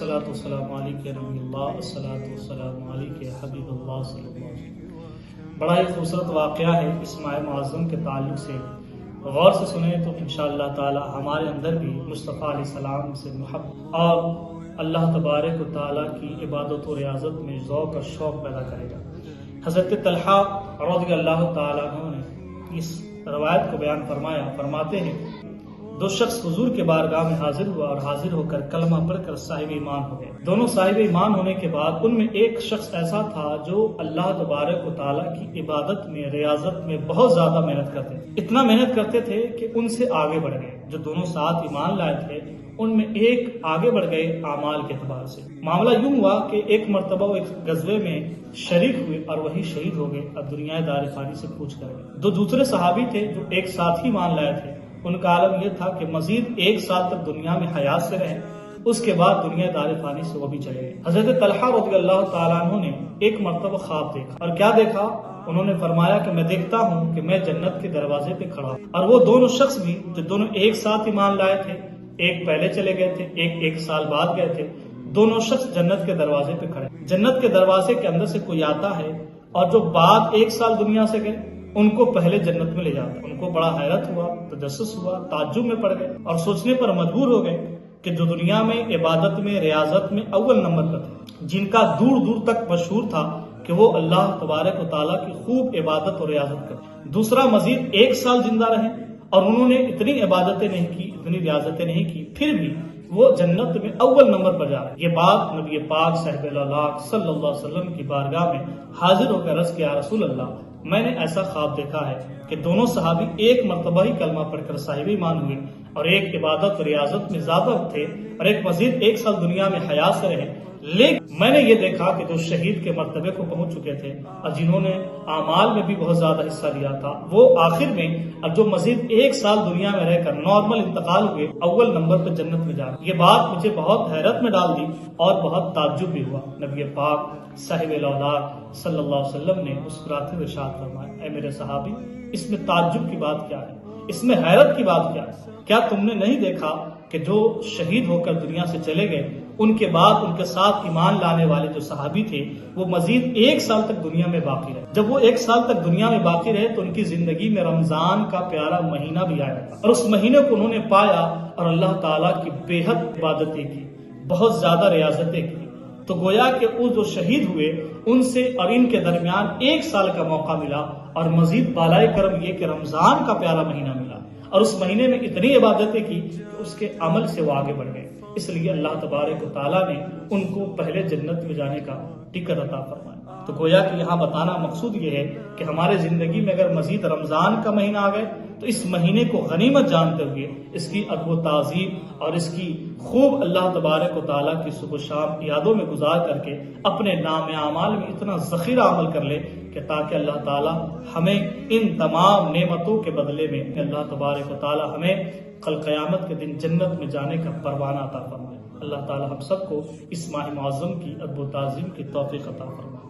الصلاۃ والسلام علیک یا نبی اللہ، الصلاۃ والسلام علیک یا حبیب اللہ صلی اللہ علیہ وسلم۔ بڑا ہی خوبصورت واقعہ ہے اس ماہ معظم کے تعلق سے، غور سے سنیں تو انشاءاللہ تعالی ہمارے اندر بھی مصطفیٰ علیہ السلام سے محبت اور اللہ تبارک و تعالیٰ کی عبادت و ریاضت میں ذوق اور شوق پیدا کرے گا۔ حضرت طلحہ رضی اللہ تعالیٰ عنہ نے اس روایت کو بیان فرماتے ہیں، دو شخص حضور کے بارگاہ میں حاضر ہوا اور حاضر ہو کر کلمہ پڑھ کر صاحب ایمان ہو گئے۔ دونوں صاحب ایمان ہونے کے بعد ان میں ایک شخص ایسا تھا جو اللہ تبارک و تعالیٰ کی عبادت میں ریاضت میں بہت زیادہ محنت کرتے تھے، اتنا محنت کرتے تھے کہ ان سے آگے بڑھ گئے۔ جو دونوں ساتھ ایمان لائے تھے ان میں ایک آگے بڑھ گئے اعمال کے اعتبار سے۔ معاملہ یوں ہوا کہ ایک مرتبہ وہ ایک غزوے میں شریک ہوئے اور وہی شہید ہو گئے اور دنیا دار فانی سے کوچ کر گئے۔ دو دوسرے صحابی تھے جو ایک ساتھ ہی مان لائے تھے، ان کا عالم یہ تھا کہ مزید ایک سال تک دنیا میں حیات سے رہیں، اس کے بعد دنیا دار فانی سے وہ بھی چلے گئے۔ حضرت طلحہ رضی اللہ تعالیٰ عنہ نے ایک مرتبہ خواب دیکھا، اور کیا دیکھا؟ انہوں نے فرمایا کہ میں دیکھتا ہوں کہ میں جنت کے دروازے پہ کھڑا ہوں، اور وہ دونوں شخص بھی جو دونوں ایک ساتھ ایمان لائے تھے، ایک پہلے چلے گئے تھے، ایک سال بعد گئے تھے، دونوں شخص جنت کے دروازے پہ کھڑے۔ جنت کے دروازے کے اندر سے کوئی آتا ہے اور جو بعد ایک سال دنیا سے گئے ان کو پہلے جنت میں لے جاتا۔ ان کو بڑا حیرت ہوا، تجسس ہوا، تعجب میں پڑ گئے اور سوچنے پر مجبور ہو گئے کہ جو دنیا میں عبادت میں ریاضت میں اول نمبر پر تھے، جن کا دور دور تک مشہور تھا کہ وہ اللہ تبارک و تعالیٰ کی خوب عبادت اور ریاضت کرتے، دوسرا مزید ایک سال زندہ رہے اور انہوں نے اتنی عبادتیں نہیں کی، اتنی ریاضتیں نہیں کی، پھر بھی وہ جنت میں اول نمبر پر جا رہے۔ یہ بات نبی پاک صاحب اللہ صلی اللہ علیہ وسلم کی بارگاہ میں حاضر ہو کر عرض کیا، رسول اللہ میں نے ایسا خواب دیکھا ہے کہ دونوں صحابی ایک مرتبہ ہی کلمہ پڑھ کر صاحب ایمان ہوئے، اور ایک عبادت و ریاضت میں زیادہ تھے اور ایک مزید ایک سال دنیا میں حیات سے رہے، لیکن میں نے یہ دیکھا کہ جو شہید کے مرتبے کو پہنچ چکے تھے اور جنہوں نے اعمال میں بھی بہت زیادہ حصہ لیا تھا، وہ آخر میں اور جو مزید ایک سال دنیا میں رہ کر نارمل انتقال ہوئے، اول نمبر پر جنت میں جا رہے۔ یہ بات مجھے بہت حیرت میں ڈال دی اور بہت تعجب بھی ہوا۔ نبی پاک صاحب الاولاد صلی اللہ علیہ وسلم نے مسکراتے ہوئے ارشاد فرمایا، اے میرے صحابی، اس میں تعجب کی بات کیا ہے؟ اس میں حیرت کی بات کیا ہے؟ کیا تم نے نہیں دیکھا کہ جو شہید ہو کر دنیا سے چلے گئے ان کے بعد ان کے ساتھ ایمان لانے والے جو صحابی تھے وہ مزید ایک سال تک دنیا میں باقی رہے؟ جب وہ ایک سال تک دنیا میں باقی رہے تو ان کی زندگی میں رمضان کا پیارا مہینہ بھی آیا تھا، اور اس مہینے کو انہوں نے پایا اور اللہ تعالیٰ کی بے حد عبادتیں کی، بہت زیادہ ریاضتیں کی۔ تو گویا کہ وہ جو شہید ہوئے ان سے اور ان کے درمیان ایک سال کا موقع ملا، اور مزید بالائے کرم یہ کہ رمضان کا پیارا مہینہ ملا، اور اس مہینے میں اتنی عبادتیں کی کہ اس کے عمل سے وہ آگے بڑھ گئے۔ اس لیے اللہ تبارک و تعالیٰ نے ان کو پہلے جنت میں جانے کا ٹکٹ عطا فرمایا۔ تو گویا کہ یہاں بتانا مقصود یہ ہے کہ ہمارے زندگی میں اگر مزید رمضان کا مہینہ آ گئے تو اس مہینے کو غنیمت جانتے ہوئے اس کی ادب و تعظیم اور اس کی خوب اللہ تبارک و تعالیٰ کی صبح و شام یادوں میں گزار کر کے اپنے نام اعمال میں اتنا ذخیرہ عمل کر لے کہ تاکہ اللہ تعالیٰ ہمیں ان تمام نعمتوں کے بدلے میں اللہ تبارک و تعالیٰ ہمیں کل قیامت کے دن جنت میں جانے کا پروانہ عطا فرمائے۔ اللہ تعالیٰ ہم سب کو اس ماہ معظم کی ادب و تعظیم کی توفیق عطا فرمائے۔